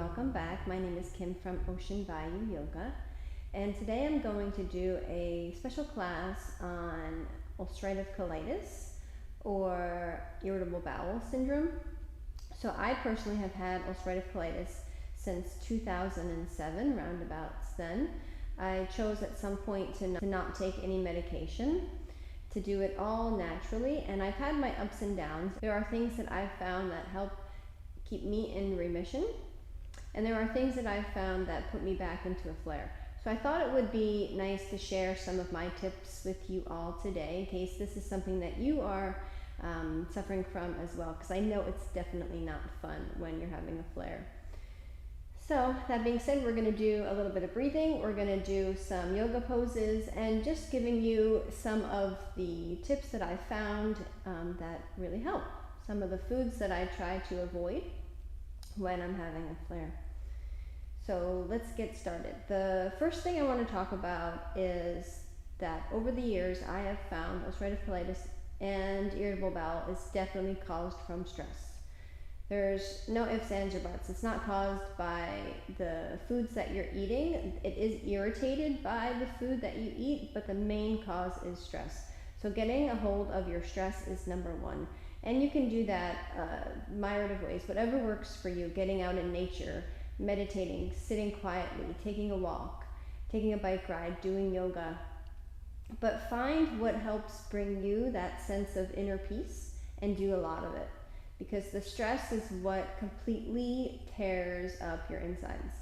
welcome back. My name is Kim from Ocean Bayou Yoga, and today I'm going to do a special class on ulcerative colitis or irritable bowel syndrome. So I personally have had ulcerative colitis since 2007, roundabouts then. I chose at some point to not take any medication, to do it all naturally, and I've had my ups and downs. There are things that I've found that help keep me in remission, and there are things that I've found that put me back into a flare. So I thought it would be nice to share some of my tips with you all today in case this is something that you are suffering from as well, because I know it's definitely not fun when you're having a flare. So that being said, we're going to do a little bit of breathing, we're going to do some yoga poses, and just giving you some of the tips that I found that really help. Some of the foods that I try to avoid when I'm having a flare. So let's get started. The first thing I want to talk about is that over the years I have found ulcerative colitis and irritable bowel is definitely caused from stress. There's no ifs, ands, or buts. It's not caused by the foods that you're eating. It is irritated by the food that you eat, but the main cause is stress. So getting a hold of your stress is number one. And you can do that a myriad of ways, whatever works for you. Getting out in nature, meditating, sitting quietly, taking a walk, taking a bike ride, doing yoga. But find what helps bring you that sense of inner peace and do a lot of it. Because the stress is what completely tears up your insides.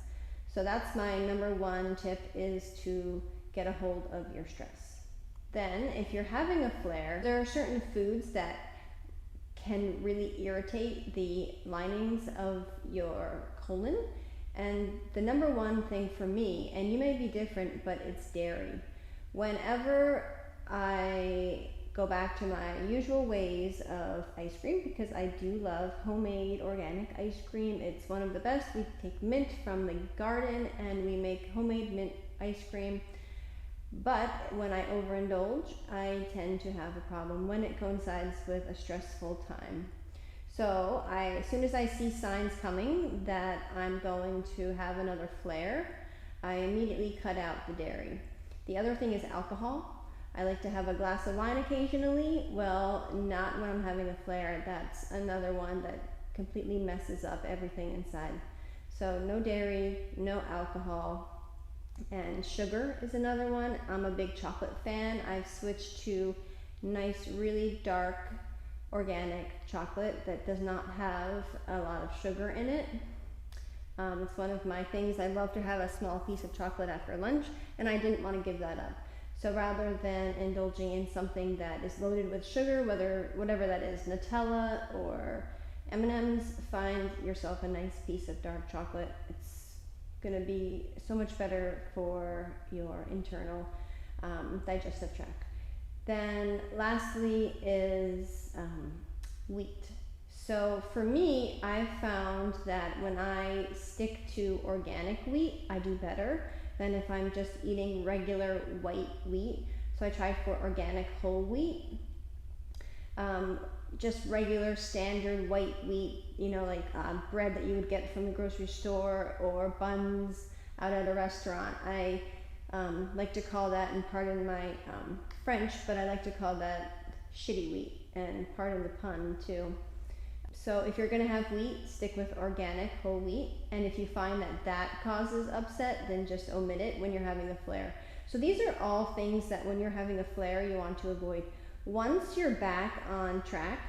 So that's my number one tip, is to get a hold of your stress. Then, if you're having a flare, there are certain foods that can really irritate the linings of your colon. And the number one thing for me, and you may be different, but it's dairy. Whenever I go back to my usual ways of ice cream, because I do love homemade organic ice cream. It's one of the best. We take mint from the garden and we make homemade mint ice cream. But when I overindulge, I tend to have a problem when it coincides with a stressful time. So as soon as I see signs coming that I'm going to have another flare, I immediately cut out the dairy. The other thing is alcohol. I like to have a glass of wine occasionally. Well, not when I'm having a flare. That's another one that completely messes up everything inside. So no dairy, no alcohol, and sugar is another one. I'm a big chocolate fan. I've switched to nice, really dark, organic chocolate that does not have a lot of sugar in it. It's one of my things. I love to have a small piece of chocolate after lunch, and I didn't want to give that up. So rather than indulging in something that is loaded with sugar, whatever that is, Nutella or M&Ms, find yourself a nice piece of dark chocolate. It's going to be so much better for your internal digestive tract. Then lastly is wheat. So for me, I've found that when I stick to organic wheat, I do better than if I'm just eating regular white wheat. So I try for organic whole wheat. Just regular standard white wheat, like bread that you would get from the grocery store or buns out at a restaurant. I like to call that, and pardon my French, but I like to call that shitty wheat, and pardon the pun too. So if you're going to have wheat, stick with organic whole wheat, and if you find that that causes upset, then just omit it when you're having a flare. So these are all things that when you're having a flare you want to avoid. Once you're back on track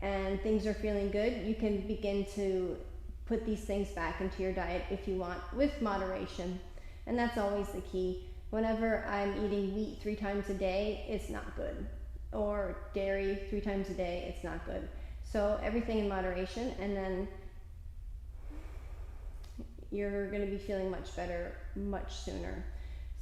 and things are feeling good, you can begin to put these things back into your diet if you want, with moderation. And that's always the key. Whenever I'm eating wheat 3 times a day, it's not good. Or dairy 3 times a day, it's not good. So everything in moderation, and then you're going to be feeling much better much sooner.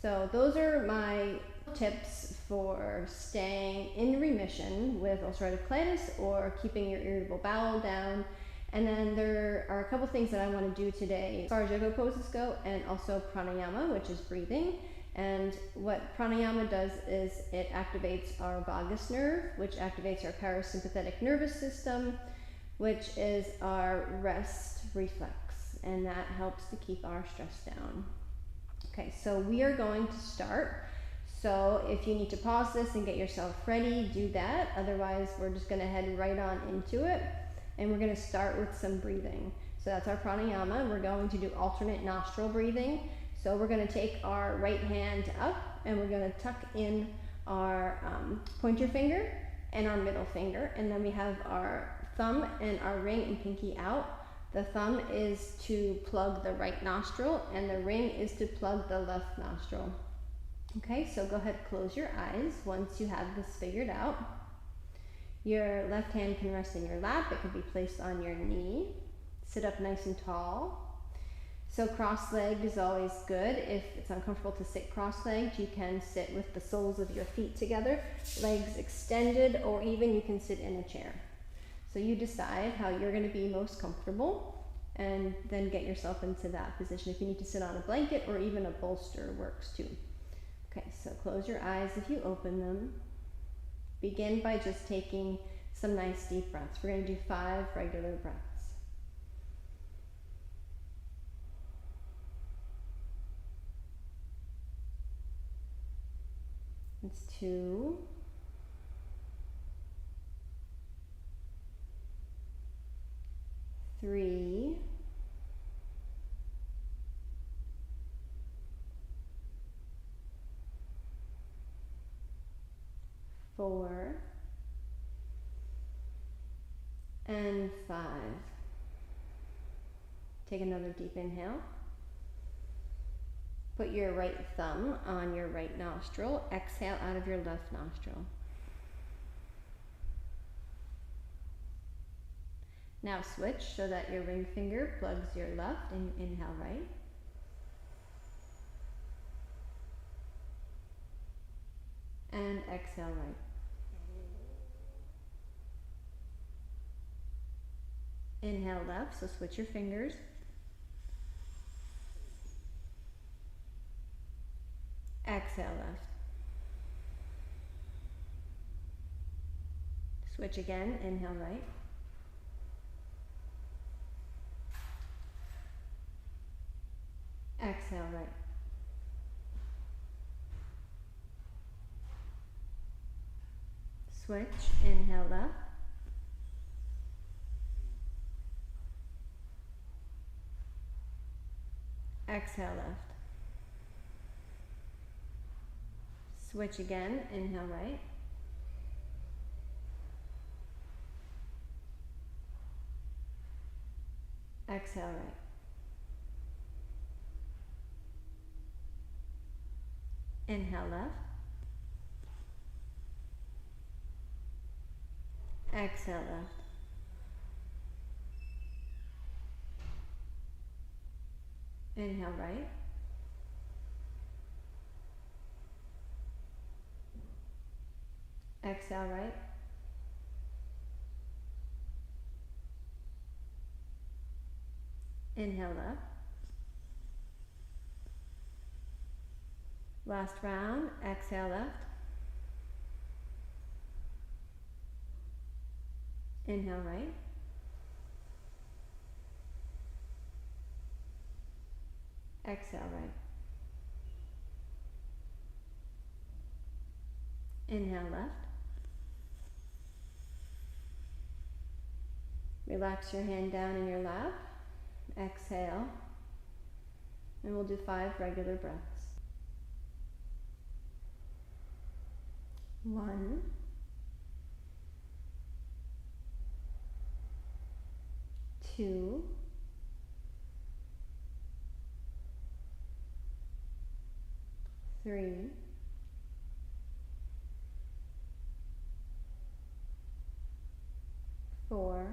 So those are my tips for staying in remission with ulcerative colitis or keeping your irritable bowel down. And then there are a couple things that I want to do today as far as yoga poses go, and also pranayama, which is breathing. And what pranayama does is it activates our vagus nerve, which activates our parasympathetic nervous system, which is our rest reflex. and that helps to keep our stress down. Okay, so we are going to start. So if you need to pause this and get yourself ready, do that. Otherwise, we're just going to head right on into it. And we're going to start with some breathing. So that's our pranayama. We're going to do alternate nostril breathing. So we're going to take our right hand up and we're going to tuck in our pointer finger and our middle finger. And then we have our thumb and our ring and pinky out. The thumb is to plug the right nostril and the ring is to plug the left nostril. Okay, so go ahead, close your eyes once you have this figured out. Your left hand can rest in your lap. It can be placed on your knee. Sit up nice and tall. So cross-legged is always good. If it's uncomfortable to sit cross-legged, you can sit with the soles of your feet together, legs extended, or even you can sit in a chair. So you decide how you're going to be most comfortable and then get yourself into that position. If you need to sit on a blanket or even a bolster works too. Okay, so close your eyes if you open them. Begin by just taking some nice deep breaths. We're going to do 5 regular breaths. It's 2. 3. 4. And 5. Take another deep inhale. Put your right thumb on your right nostril. Exhale out of your left nostril. Now switch so that your ring finger plugs your left and you inhale right. And exhale right. Inhale left, so switch your fingers. Exhale left. Switch again, inhale right. Exhale right. Switch, inhale left. Exhale left. Switch again, inhale right. Exhale right. Inhale left. Exhale left. Inhale right. Exhale right. Inhale left. Last round, exhale left. Inhale right. Exhale right. Inhale left. Relax your hand down in your lap. Exhale. And we'll do 5 regular breaths. 1. 2. 3. 4.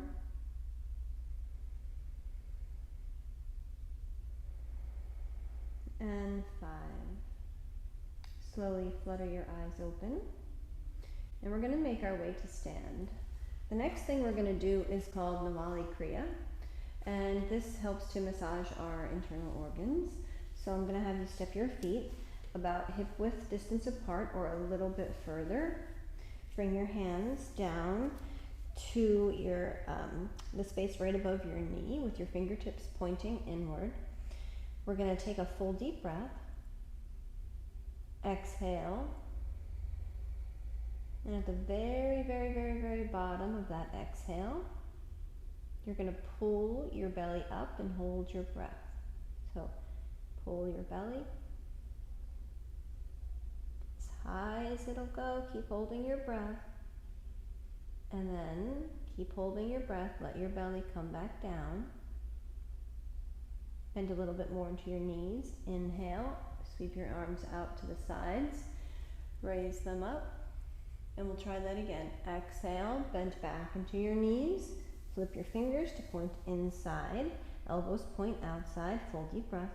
And 5. Slowly flutter your eyes open. And we're going to make our way to stand. The next thing we're going to do is called Nuali Kriya. And this helps to massage our internal organs. So I'm going to have you step your feet about hip width distance apart or a little bit further. Bring your hands down to your the space right above your knee with your fingertips pointing inward. We're going to take a full deep breath. Exhale. And at the very, very, very, very bottom of that exhale, you're going to pull your belly up and hold your breath. So pull your belly as high as it'll go. Keep holding your breath. And then keep holding your breath. Let your belly come back down. Bend a little bit more into your knees. Inhale. Sweep your arms out to the sides. Raise them up. And we'll try that again. Exhale, bend back into your knees. Flip your fingers to point inside. Elbows point outside. Full deep breath.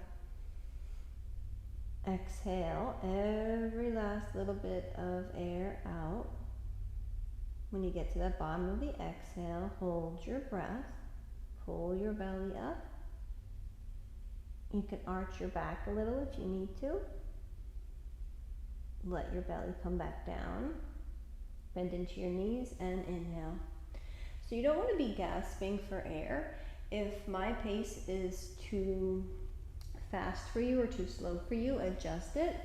Exhale, every last little bit of air out. When you get to the bottom of the exhale, hold your breath. Pull your belly up. You can arch your back a little if you need to. Let your belly come back down. Bend into your knees and inhale. So you don't want to be gasping for air. If my pace is too fast for you or too slow for you, adjust it.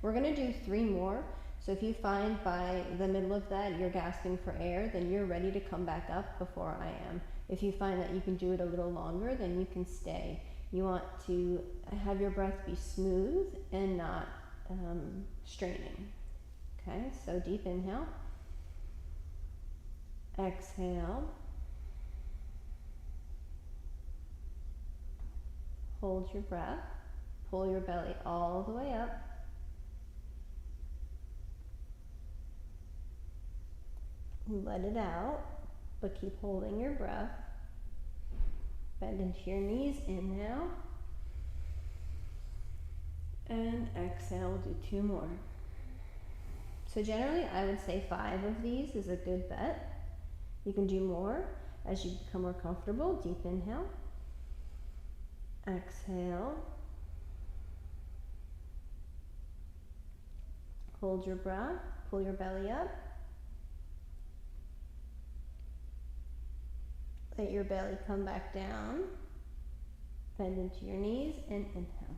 We're going to do 3 more. So if you find by the middle of that you're gasping for air, then you're ready to come back up before I am. If you find that you can do it a little longer, then you can stay. You want to have your breath be smooth and not straining. Okay, so deep inhale. Exhale. Hold your breath. Pull your belly all the way up. Let it out, but keep holding your breath. Bend into your knees. Inhale. And exhale. We'll do 2 more. So generally, I would say 5 of these is a good bet. You can do more as you become more comfortable. Deep inhale. Exhale. Hold your breath. Pull your belly up. Let your belly come back down. Bend into your knees and inhale.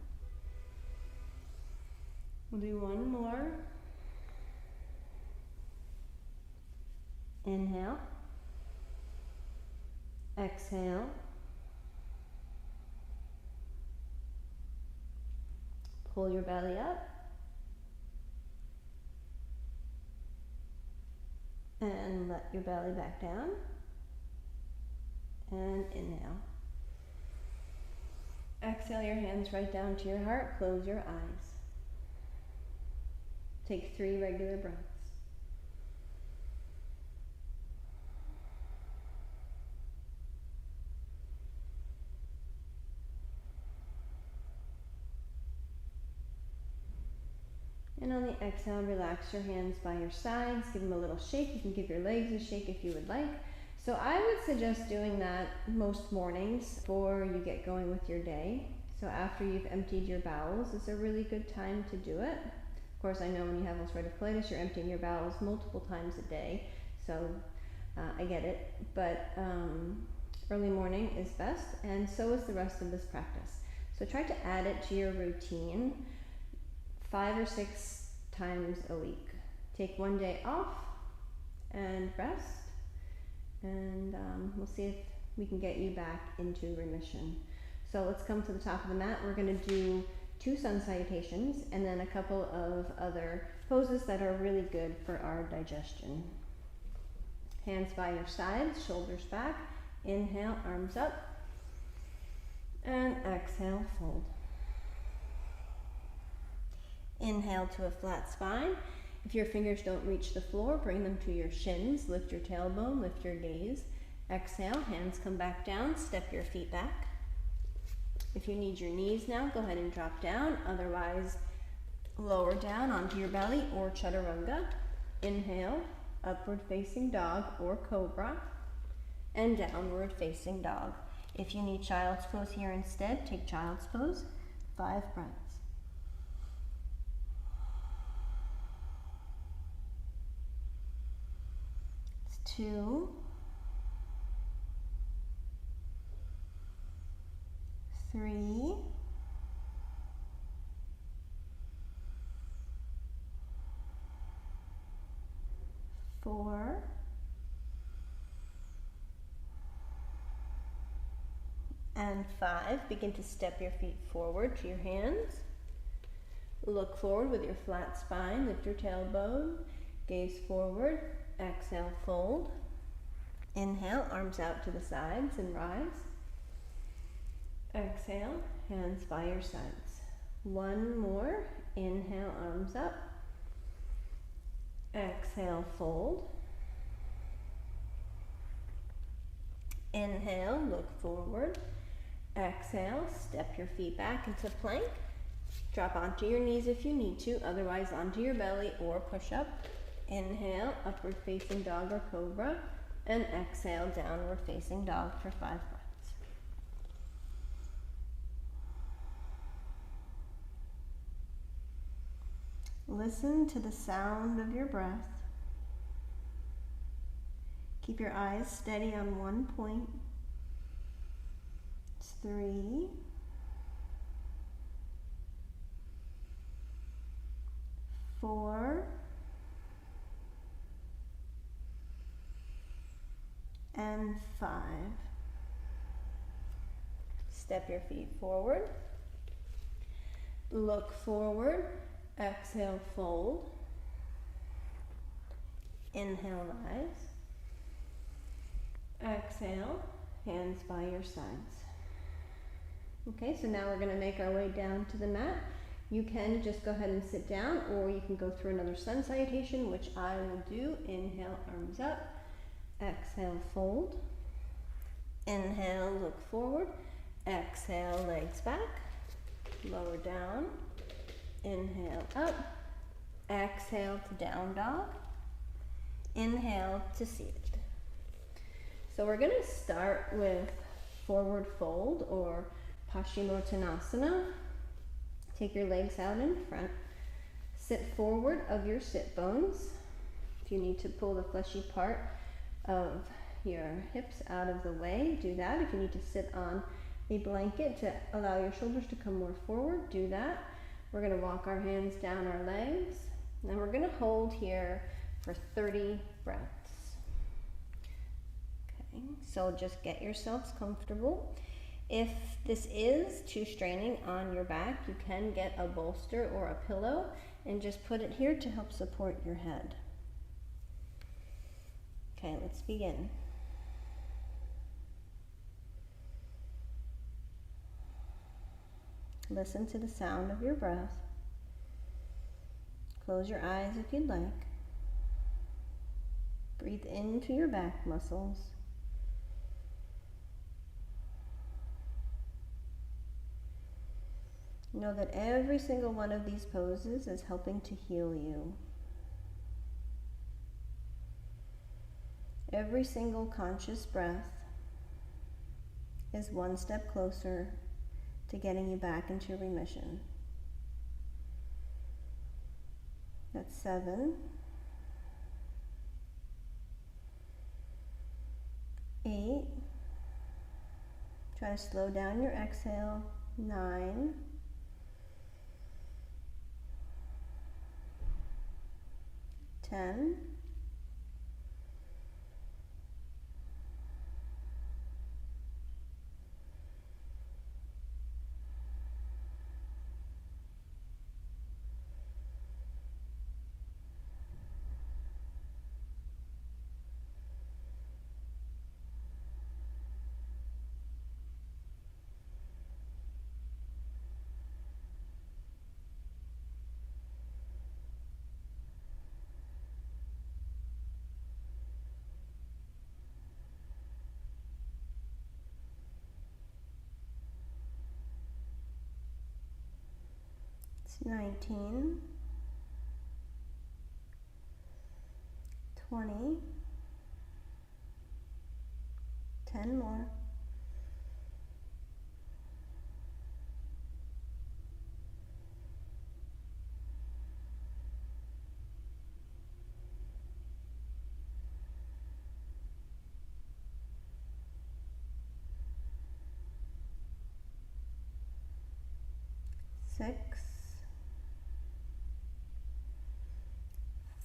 We'll do 1 more. Inhale. Exhale. Pull your belly up. And let your belly back down. And inhale. Exhale your hands right down to your heart. Close your eyes. Take 3 regular breaths. And on the exhale, relax your hands by your sides. Give them a little shake. You can give your legs a shake if you would like. So I would suggest doing that most mornings before you get going with your day. So after you've emptied your bowels, it's a really good time to do it. Of course, I know when you have ulcerative colitis, you're emptying your bowels multiple times a day. So I get it. But early morning is best, and so is the rest of this practice. So try to add it to your routine 5 or 6 times a week. Take 1 day off and rest, and we'll see if we can get you back into remission. So let's come to the top of the mat. We're going to do 2 sun salutations and then a couple of other poses that are really good for our digestion. Hands by your sides, shoulders back. Inhale, arms up, and exhale, fold. Inhale to a flat spine. If your fingers don't reach the floor, bring them to your shins. Lift your tailbone, lift your gaze. Exhale, hands come back down, step your feet back. If you need your knees now, go ahead and drop down. Otherwise, lower down onto your belly or chaturanga. Inhale, upward facing dog or cobra, and downward facing dog. If you need child's pose here instead, take child's pose. 5 breaths. 2, 3, 4, and 5. Begin to step your feet forward to your hands. Look forward with your flat spine. Lift your tailbone. Gaze forward. Exhale, fold. Inhale, arms out to the sides and rise. Exhale, hands by your sides. One more. Inhale, arms up. Exhale, fold. Inhale, look forward. Exhale, step your feet back into plank. Drop onto your knees if you need to, otherwise onto your belly or push up. Inhale, upward facing dog or cobra, and exhale, downward facing dog for 5 breaths. Listen to the sound of your breath. Keep your eyes steady on one point. It's 3, 4, and 5. Step your feet forward. Look forward. Exhale, fold. Inhale, rise. Exhale, hands by your sides. Okay, so now we're going to make our way down to the mat. You can just go ahead and sit down, or you can go through another sun salutation, which I will do. Inhale, arms up. Exhale, fold. Inhale, look forward. Exhale, legs back. Lower down. Inhale, up. Exhale to down dog. Inhale to seated. So we're going to start with forward fold or Paschimottanasana. Take your legs out in front. Sit forward of your sit bones. If you need to pull the fleshy part of your hips out of the way, do that. If you need to sit on a blanket to allow your shoulders to come more forward, do that. We're going to walk our hands down our legs, and we're going to hold here for 30 breaths. Okay, so just get yourselves comfortable. If this is too straining on your back, you can get a bolster or a pillow and just put it here to help support your head. Okay, let's begin. Listen to the sound of your breath. Close your eyes if you'd like. Breathe into your back muscles. Know that every single one of these poses is helping to heal you. Every single conscious breath is one step closer to getting you back into remission. That's 7, 8, try to slow down your exhale, 9, 10, 19, 20, 10 more, 9,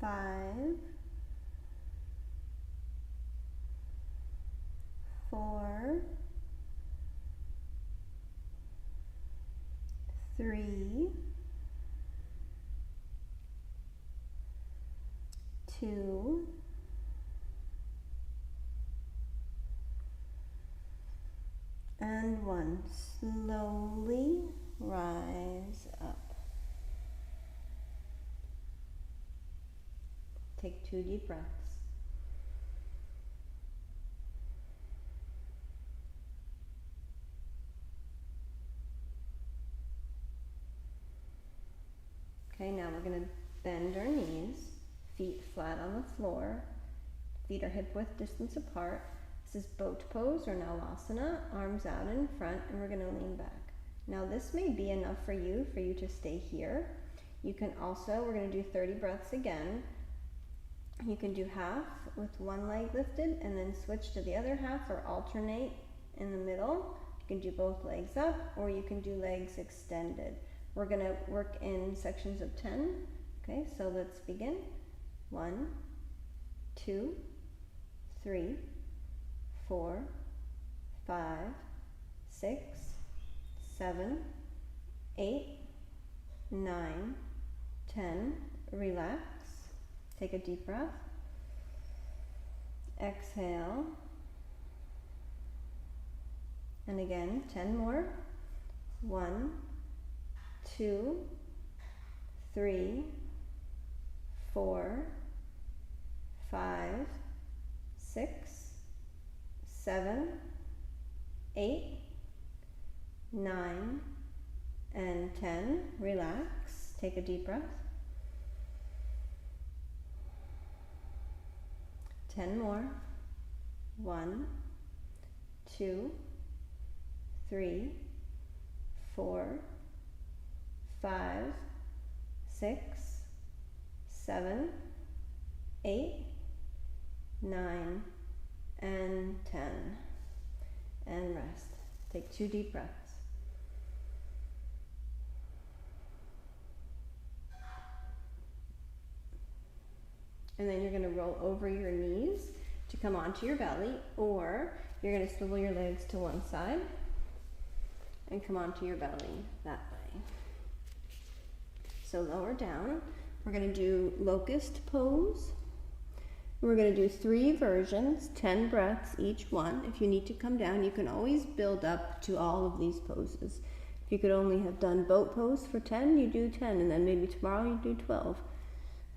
5, 4, 3, 2, and 1. Slowly rise up. Take 2 deep breaths. Okay, now we're going to bend our knees, feet flat on the floor, feet are hip-width distance apart. This is boat pose or Nalasana, arms out in front, and we're going to lean back. Now this may be enough for you to stay here. You can also, we're going to do 30 breaths again. You can do half with one leg lifted and then switch to the other half or alternate in the middle. You can do both legs up or you can do legs extended. We're going to work in sections of 10. Okay, so let's begin. 1, 2, 3, 4, 5, 6, 7, 8, 9, 10. Relax. Take a deep breath. Exhale. And again, 10 more. 1, 2, 3, 4, 5, 6, 7, 8, 9, and 10. Relax. Take a deep breath. 10 more. 1, 2, 3, 4, 5, 6, 7, 8, 9, and 10. And rest. Take 2 deep breaths. And then you're going to roll over your knees to come onto your belly, or you're going to swivel your legs to one side and come onto your belly that way. So lower down, we're going to do locust pose. We're going to do 3 versions, 10 breaths each one. If you need to come down, you can always build up to all of these poses. If you could only have done boat pose for 10, you do 10, and then maybe tomorrow you do 12.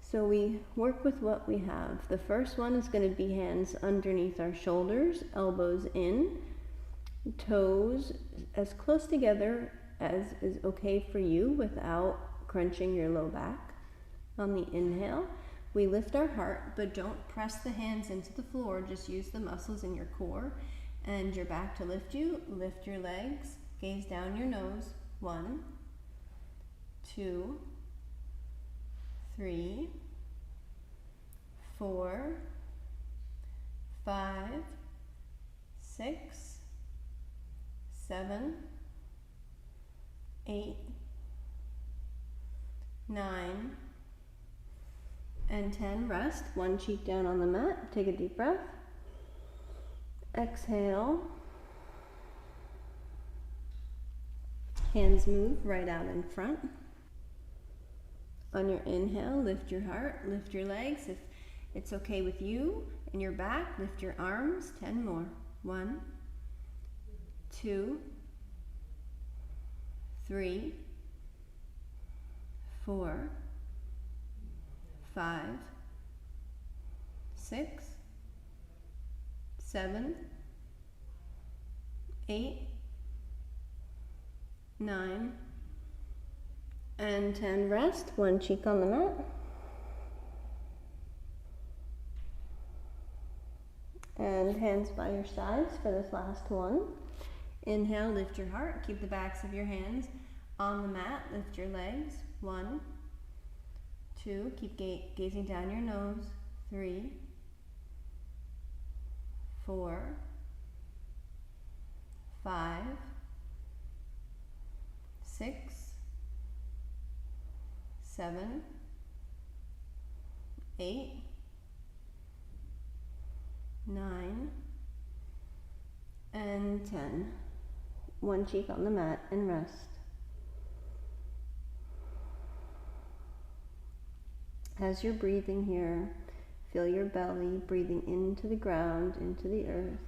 So we work with what we have. The first one is going to be hands underneath our shoulders, elbows in, toes as close together as is okay for you without crunching your low back. On the inhale, we lift our heart, but don't press the hands into the floor. Just use the muscles in your core and your back to lift you. Lift your legs, gaze down your nose. 1, 2, 3, 4, 5, 6, 7, 8, 9, and 10. Rest. One cheek down on the mat. Take a deep breath. Exhale. Hands move right out in front. On your inhale, lift your heart, lift your legs. If it's okay with you and your back, lift your arms. 10 more. 1, 2, 3, 4, 5, 6, 7, 8, 9, and 10. Rest. One cheek on the mat. And hands by your sides for this last one. Inhale, lift your heart. Keep the backs of your hands on the mat. Lift your legs. 1, 2. Keep gazing down your nose. 3, 4, 5, 6, 7, 8, 9, and 10. One cheek on the mat and rest. As you're breathing here, feel your belly breathing into the ground, into the earth.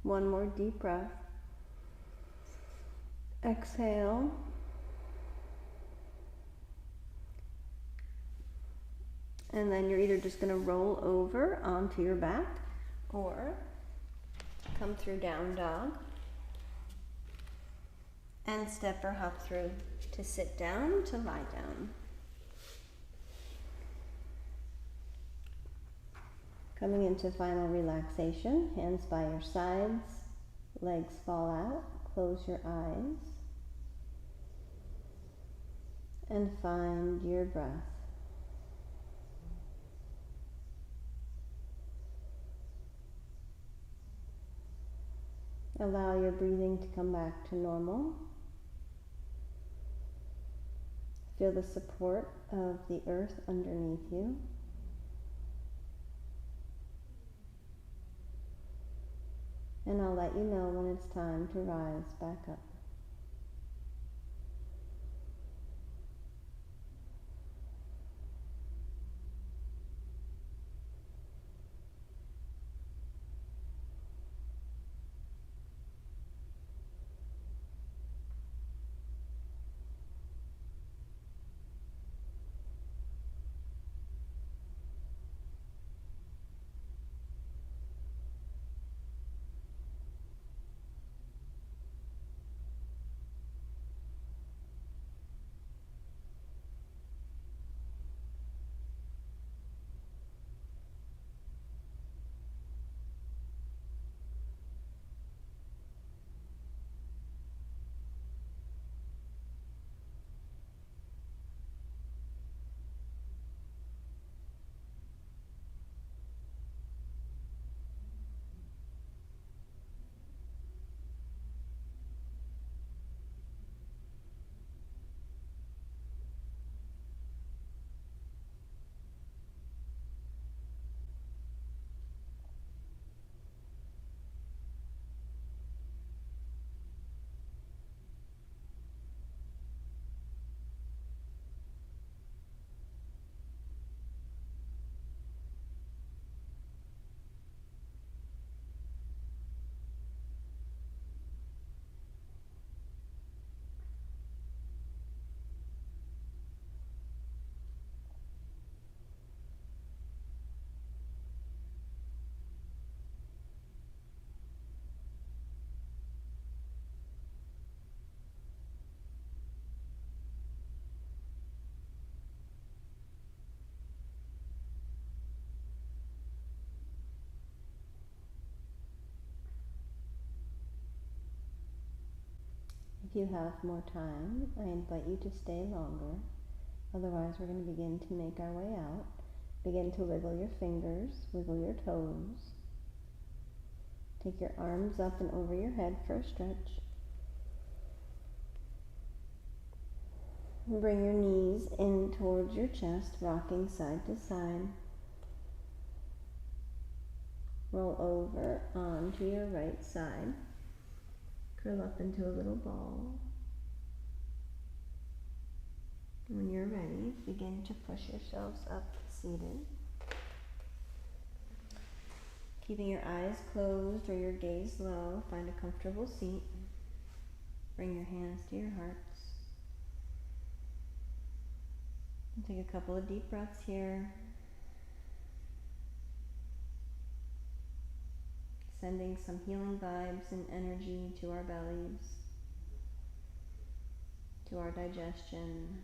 One more deep breath. Exhale. And then you're either just going to roll over onto your back or come through down dog and step or hop through to sit down, to lie down. Coming into final relaxation, hands by your sides, legs fall out, close your eyes, and find your breath. Allow your breathing to come back to normal. Feel the support of the earth underneath you. And I'll let you know when it's time to rise back up. If you have more time, I invite you to stay longer. Otherwise, we're going to begin to make our way out. Begin to wiggle your fingers, wiggle your toes. Take your arms up and over your head for a stretch. And bring your knees in towards your chest, rocking side to side. Roll over onto your right side. Curl up into a little ball. When you're ready, begin to push yourselves up seated. Keeping your eyes closed or your gaze low, find a comfortable seat. Bring your hands to your hearts. And take a couple of deep breaths here. Sending some healing vibes and energy to our bellies, to our digestion,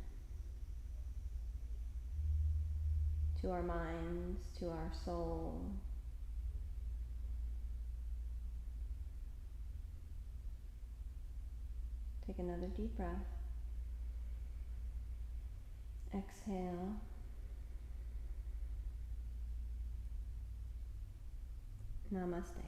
to our minds, to our soul. Take another deep breath. Exhale. Namaste.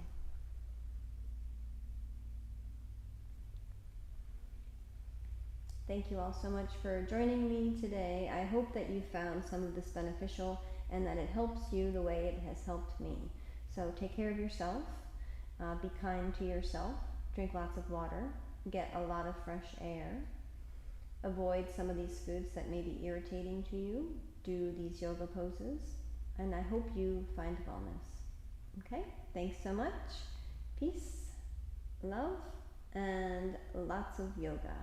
Thank you all so much for joining me today. I hope that you found some of this beneficial and that it helps you the way it has helped me. So take care of yourself, be kind to yourself, drink lots of water, get a lot of fresh air, avoid some of these foods that may be irritating to you, do these yoga poses, and I hope you find wellness. Okay, thanks so much. Peace, love, and lots of yoga.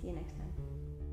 See you next time.